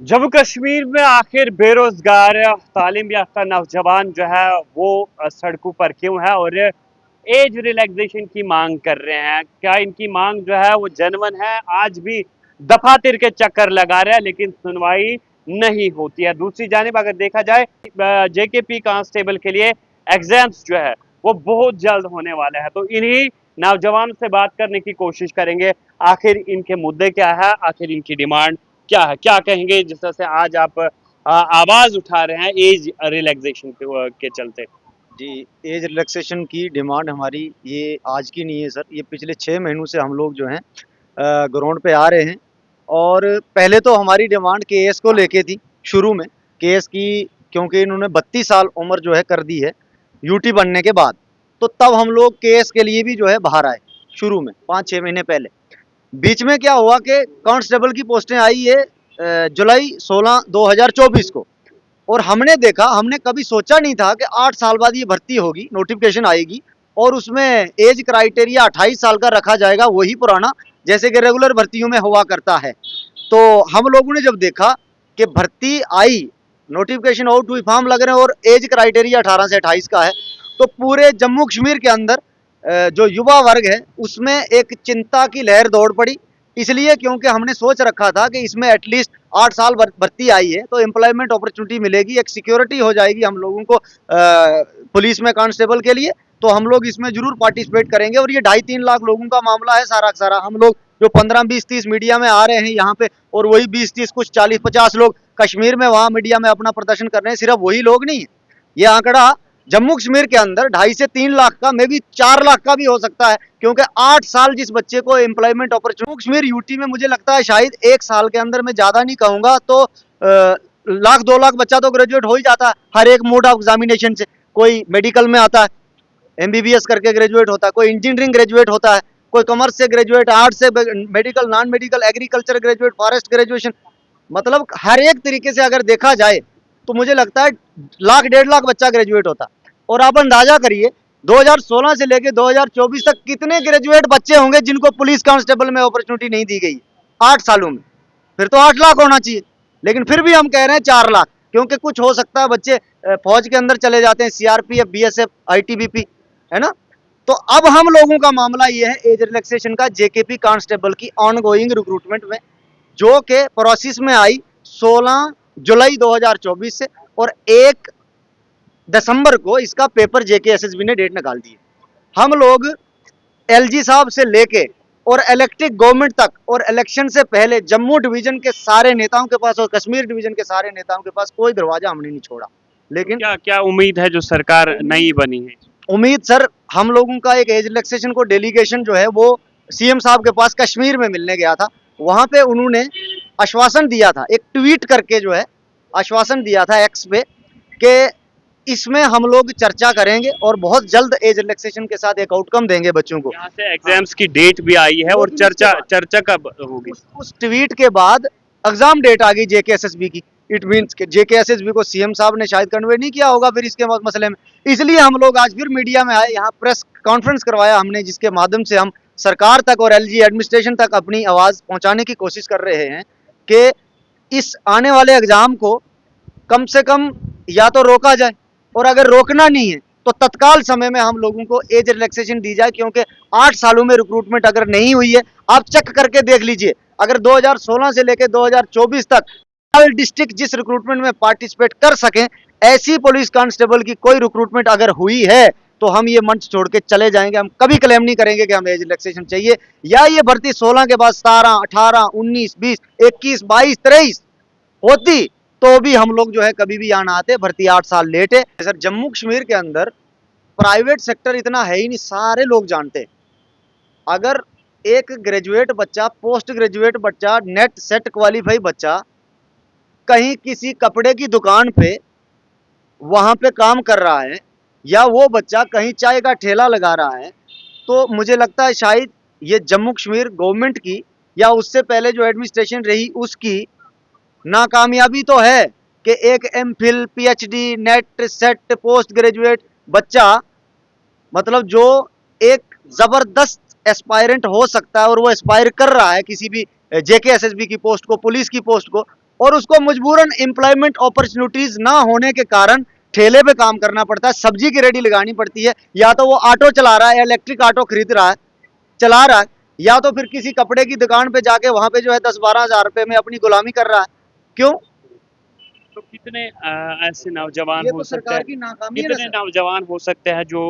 जम्मू कश्मीर में आखिर बेरोजगार तालीम याफ्ता नौजवान जो है वो सड़कों पर क्यों है और एज रिलैक्सेशन की मांग कर रहे हैं। क्या इनकी मांग जो है वो जेन्युइन है? आज भी दफातर के चक्कर लगा रहे हैं लेकिन सुनवाई नहीं होती है। दूसरी जानिब अगर देखा जाए जेकेपी कांस्टेबल के लिए एग्जाम्स जो है वो बहुत जल्द होने वाले हैं, तो इन्हीं नौजवानों से बात करने की कोशिश करेंगे। आखिर इनके मुद्दे क्या है, आखिर इनकी डिमांड क्या है, क्या कहेंगे जिस तरह से आज आप आवाज उठा रहे हैं एज रिलैक्सेशन के चलते। जी, एज रिलैक्सेशन की डिमांड हमारी ये आज की नहीं है सर, ये पिछले 6 महीनों से हम लोग जो हैं ग्राउंड पे आ रहे हैं। और पहले तो हमारी डिमांड केएस को लेके थी शुरू में, केएस की, क्योंकि इन्होंने 32 साल उम्र जो है कर दी है यूटी बनने के बाद। तो तब हम लोग केएस के लिए भी जो है बाहर आए शुरू में 5-6 महीने पहले। बीच में क्या हुआ कि कांस्टेबल की पोस्टें आई है जुलाई 16 2024 को। और हमने देखा, हमने कभी सोचा नहीं था कि 8 साल बाद ये भर्ती होगी, नोटिफिकेशन आएगी और उसमें एज क्राइटेरिया 28 साल का रखा जाएगा, वही पुराना जैसे कि रेगुलर भर्तियों में हुआ करता है। तो हम लोगों ने जब देखा कि भर्ती आई, नोटिफिकेशन आउट हुई, फॉर्म लग रहे हैं और एज क्राइटेरिया 18 से 28 का है, तो पूरे जम्मू कश्मीर के अंदर जो युवा वर्ग है उसमें एक चिंता की लहर दौड़ पड़ी। इसलिए क्योंकि हमने सोच रखा था कि इसमें एटलीस्ट 8 साल भर्ती आई है तो एम्प्लॉयमेंट अपॉर्चुनिटी मिलेगी, एक सिक्योरिटी हो जाएगी हम लोगों को पुलिस में कांस्टेबल के लिए। तो हम लोग इसमें जरूर पार्टिसिपेट करेंगे। और ये 2.5-3 लाख लोगों का मामला है सारा का सारा। हम लोग जो 15-20-30 मीडिया में आ रहे हैं यहाँ पे, और वही 20-30 कुछ 40-50 लोग कश्मीर में वहाँ मीडिया में अपना प्रदर्शन कर रहे हैं, सिर्फ वही लोग नहीं है। ये आंकड़ा जम्मू कश्मीर के अंदर 2.5 से 3 लाख का, मे भी 4 लाख का भी हो सकता है, क्योंकि 8 साल जिस बच्चे को एम्प्लॉयमेंट अपॉर्चुनिटी कश्मीर यूटी में, मुझे लगता है शायद 1 साल के अंदर, मैं ज़्यादा नहीं कहूँगा तो लाख 2 लाख बच्चा तो ग्रेजुएट हो ही जाता है हर एक मोड ऑफ एग्जामिनेशन से। कोई मेडिकल में आता है, एमबीबीएस करके ग्रेजुएट होता है, कोई इंजीनियरिंग ग्रेजुएट होता है, कोई कॉमर्स से ग्रेजुएट, आर्ट्स से, medical, non medical, agriculture graduate, forest graduation. मतलब हर एक तरीके से अगर देखा जाए तो मुझे लगता है लाख 1.5 लाख बच्चा ग्रेजुएट होता। और आप अंदाजा करिए 2016 से लेकर 2024 तक कितने ग्रेजुएट बच्चे होंगे जिनको पुलिस कांस्टेबल में अपॉर्चुनिटी नहीं दी गई 8 सालों में। फिर तो 8 लाख होना चाहिए, लेकिन फिर भी हम कह रहे हैं 4 लाख, क्योंकि कुछ हो सकता है बच्चे फौज के अंदर चले जाते हैं, सीआरपीएफ, बीएसएफ, आईटीबीपी, है ना। तो अब हम लोगों का मामला ये है एज रिलैक्सेशन का जेकेपी कांस्टेबल की ऑनगोइंग रिक्रूटमेंट में, जो के प्रोसेस में आई 16 जुलाई 2024 से, और 1 दिसंबर को इसका पेपर जेकेएसएसबी ने डेट निकाल दी है। हम लोग एलजी साहब से लेके और इलेक्टेड गवर्नमेंट तक और इलेक्शन से पहले जम्मू डिवीजन के सारे नेताओं के पास और कश्मीर डिवीजन के सारे नेताओं के पास कोई दरवाजा हमने नहीं छोड़ा। लेकिन क्या क्या उम्मीद है जो सरकार नई बनी है? उम्मीद सर, हम लोगों का एक एज रिलैक्सेशन को डेलीगेशन जो है वो सीएम साहब के पास कश्मीर में मिलने गया था। वहां पे उन्होंने आश्वासन दिया था, एक ट्वीट करके जो है आश्वासन दिया था एक्स पे, कि इसमें हम लोग चर्चा करेंगे और बहुत जल्द एज रिलैक्सेशन के साथ एक आउटकम देंगे बच्चों को। यहाँ से एग्जाम्स की डेट भी आई है और चर्चा चर्चा कब होगी? उस ट्वीट के बाद एग्जाम डेट आ गई जेकेएसएसबी की। इट मीन्स के जेकेएसएसबी को सीएम साहब ने शायद कन्वे नहीं किया होगा फिर इसके मसले में। इसलिए हम लोग आज फिर मीडिया में आए, यहाँ प्रेस कॉन्फ्रेंस करवाया हमने, जिसके माध्यम से हम सरकार तक और एलजी एडमिनिस्ट्रेशन तक अपनी आवाज पहुंचाने की कोशिश कर रहे हैं कि इस आने वाले एग्जाम को कम से कम या तो रोका जाए, और अगर रोकना नहीं है तो तत्काल समय में हम लोगों को एज रिलैक्सेशन दी जाए। क्योंकि 8 सालों में रिक्रूटमेंट अगर नहीं हुई है, आप चेक करके देख लीजिए, अगर 2016 से लेकर 2024 तक डिस्ट्रिक्ट जिस रिक्रूटमेंट में पार्टिसिपेट कर सकें, ऐसी पुलिस कांस्टेबल की कोई रिक्रूटमेंट अगर हुई है तो हम ये मंच छोड़ के चले जाएंगे। हम कभी क्लेम नहीं करेंगे कि हमें एज रिलैक्सेशन चाहिए, या ये भर्ती 16 के बाद 17, 18, 19, 20, 21, 22, 23 होती तो भी हम लोग जो है कभी भी यहाँ ना आते। भर्ती 8 साल लेट है सर। जम्मू कश्मीर के अंदर प्राइवेट सेक्टर इतना है ही नहीं, सारे लोग जानते हैं। अगर एक ग्रेजुएट बच्चा, पोस्ट ग्रेजुएट बच्चा, नेट सेट क्वालिफाई बच्चा कहीं किसी कपड़े की दुकान पे वहां पे काम कर रहा है, या वो बच्चा कहीं चाय का ठेला लगा रहा है, तो मुझे लगता है शायद ये जम्मू कश्मीर गवर्नमेंट की या उससे पहले जो एडमिनिस्ट्रेशन रही उसकी नाकामयाबी तो है कि एक MPhil, PhD, net set, post graduate बच्चा, मतलब जो एक जबरदस्त एस्पायरेंट हो सकता है और वो एस्पायर कर रहा है किसी भी जेकेएसएसबी की पोस्ट को, पुलिस की पोस्ट को, और उसको मजबूरन एम्प्लॉयमेंट अपॉर्चुनिटीज ना होने के कारण ठेले पे काम करना पड़ता है, सब्जी की रेडी लगानी पड़ती है, या तो वो ऑटो चला रहा है, इलेक्ट्रिक ऑटो खरीद रहा है, चला रहा है, या तो फिर किसी कपड़े की दुकान पे जाके वहां पे जो है 10-12 हज़ार रुपए में अपनी गुलामी कर रहा है। क्यों? तो कितने ऐसे नौजवान ये हो तो सकते सरकार हैं, की नाकामी है ना कितने सर। नौजवान हो सकते हैं जो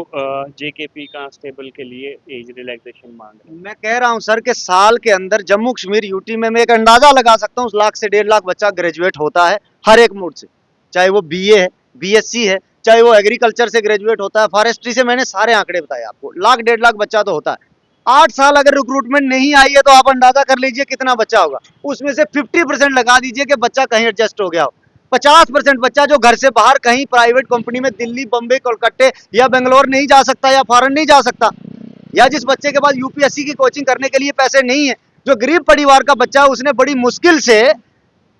जेकेपी कांस्टेबल के लिए एज रिलैक्सेशन मांग रहे हैं? मैं कह रहा हूं सर कि साल के अंदर जम्मू कश्मीर यूटी में मैं एक अंदाजा लगा सकता हूँ, 1 लाख से 1.5 लाख बच्चा ग्रेजुएट होता है हर एक मोड से, चाहे वो बीए है, बीएससी है, चाहे वो एग्रीकल्चर से ग्रेजुएट होता है, फॉरेस्ट्री से, मैंने सारे आंकड़े बताए आपको, 1 लाख 1.5 लाख बच्चा तो होता है। 8 साल अगर रिक्रूटमेंट नहीं आई है तो आप अंदाजा कर लीजिए कितना बच्चा होगा। उसमें से 50% लगा दीजिए कि बच्चा कहीं एडजस्ट हो गया हो। 50% बच्चा जो घर से बाहर कहीं प्राइवेट कंपनी में दिल्ली, बम्बई, कोलकाता या बेंगलोर नहीं जा सकता, या फॉरेन नहीं जा सकता, या जिस बच्चे के पास यूपीएससी की कोचिंग करने के लिए पैसे नहीं है, जो गरीब परिवार का बच्चा है, उसने बड़ी मुश्किल से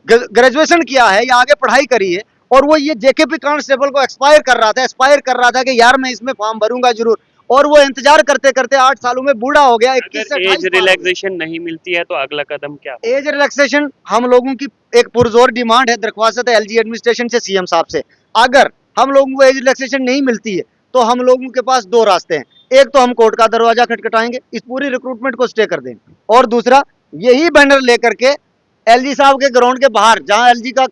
ग्रेजुएशन किया है या आगे पढ़ाई करी है, और वो ये जेकेपी कांस्टेबल को एक्सपायर कर रहा था कि यार मैं इसमें फॉर्म भरूंगा जरूर, और वो इंतजार करते करते 8 सालों में बूढ़ा हो गया, 21 से अगर 28 एज साल हो रिलैक्सेशन नहीं मिलती है तो अगला कदम क्या गए। होगा? एज रिलैक्सेशन हम लोगों की एक पुरजोर डिमांड है, दरख्वास्त है एलजी एडमिनिस्ट्रेशन से, सीएम साहब से। अगर हम लोगों को एज रिलैक्सेशन नहीं मिलती है तो हम लोगों के पास 2 रास्ते हैं। एक तो हम कोर्ट का दरवाजा खटखटाएंगे, इस पूरी रिक्रूटमेंट को स्टे कर देंगे, और दूसरा यही बैनर लेकर के एलजी साहब के ग्राउंड के बाहर, जहां एलजी का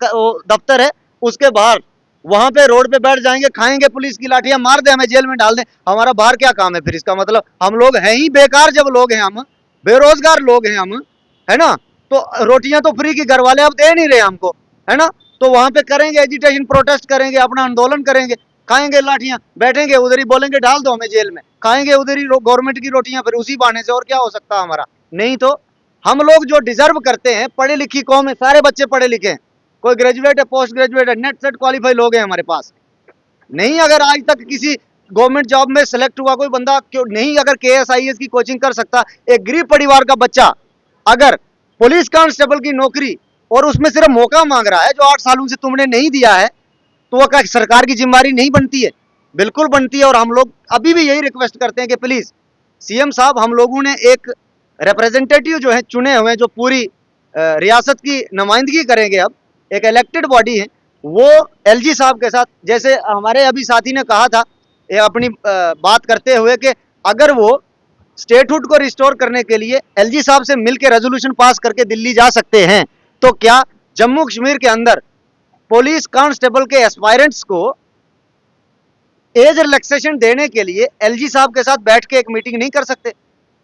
दफ्तर है, उसके बाहर, वहां पे रोड पे बैठ जाएंगे, खाएंगे पुलिस की लाठियां, मार दे, हमें जेल में डाल दे, हमारा बाहर क्या काम है फिर? इसका मतलब हम लोग हैं ही बेकार, जब लोग हैं हम बेरोजगार लोग हैं हम, है ना? तो रोटियां तो फ्री की घर वाले अब दे नहीं रहे हमको, है ना? तो वहां पे करेंगे एजिटेशन, प्रोटेस्ट करेंगे, अपना आंदोलन करेंगे, खाएंगे लाठियां, बैठेंगे उधर ही, बोलेंगे डाल दो हमें जेल में, खाएंगे उधर ही गवर्नमेंट की रोटियां, फिर उसी बहाने से और क्या हो सकता है हमारा? नहीं तो हम लोग जो डिजर्व करते हैं, पढ़ी लिखी कौम है, सारे बच्चे पढ़े लिखे हैं, कोई ग्रेजुएट है, पोस्ट ग्रेजुएट है, नेट सेट क्वालिफाई लोग हैं हमारे पास। नहीं अगर आज तक किसी गवर्नमेंट जॉब में सेलेक्ट हुआ कोई बंदा, क्यों नहीं अगर केएसआईएस की कोचिंग कर सकता एक गरीब परिवार का बच्चा, अगर पुलिस कांस्टेबल की नौकरी और उसमें सिर्फ मौका मांग रहा है जो 8 सालों से तुमने नहीं दिया है, तो वह क्या सरकार की जिम्मेदारी नहीं बनती है? बिल्कुल बनती है। और हम लोग अभी भी यही रिक्वेस्ट करते हैं कि प्लीज सीएम साहब, हम लोगों ने एक रिप्रेजेंटेटिव जो है चुने हुए, जो पूरी रियासत की नुमाइंदगी करेंगे, अब एक इलेक्टेड बॉडी है, वो एलजी साहब के साथ, जैसे हमारे अभी साथी ने कहा था ये अपनी बात करते हुए, कि अगर वो स्टेटहुड को रिस्टोर करने के लिए एलजी साहब से मिलकर रेजोल्यूशन पास करके दिल्ली जा सकते हैं, तो क्या जम्मू कश्मीर के अंदर पुलिस कांस्टेबल के एस्पायरेंट्स को एज रिलैक्सेशन देने के लिए एलजी साहब के साथ बैठ के एक मीटिंग नहीं कर सकते?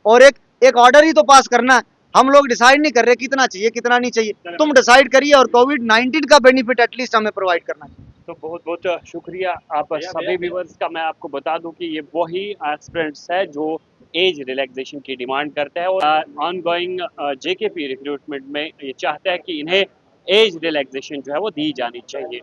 और एक ऑर्डर ही तो पास करना है। हम लोग डिसाइड नहीं कर रहे कितना चाहिए कितना नहीं चाहिए, तुम डिसाइड करिए, और कोविड-19 का बेनिफिट एटलीस्ट हमें प्रोवाइड करना चाहिए। तो बहुत बहुत शुक्रिया आप सभी व्यूवर्स का। मैं आपको बता दूं कि ये वही एस्पिरेंट्स है जो एज रिलैक्सेशन की डिमांड करते हैं, और ऑन गोइंग जेकेपी रिक्रूटमेंट में ये चाहते हैं कि इन्हें एज रिलैक्सेशन जो है वो दी जानी चाहिए।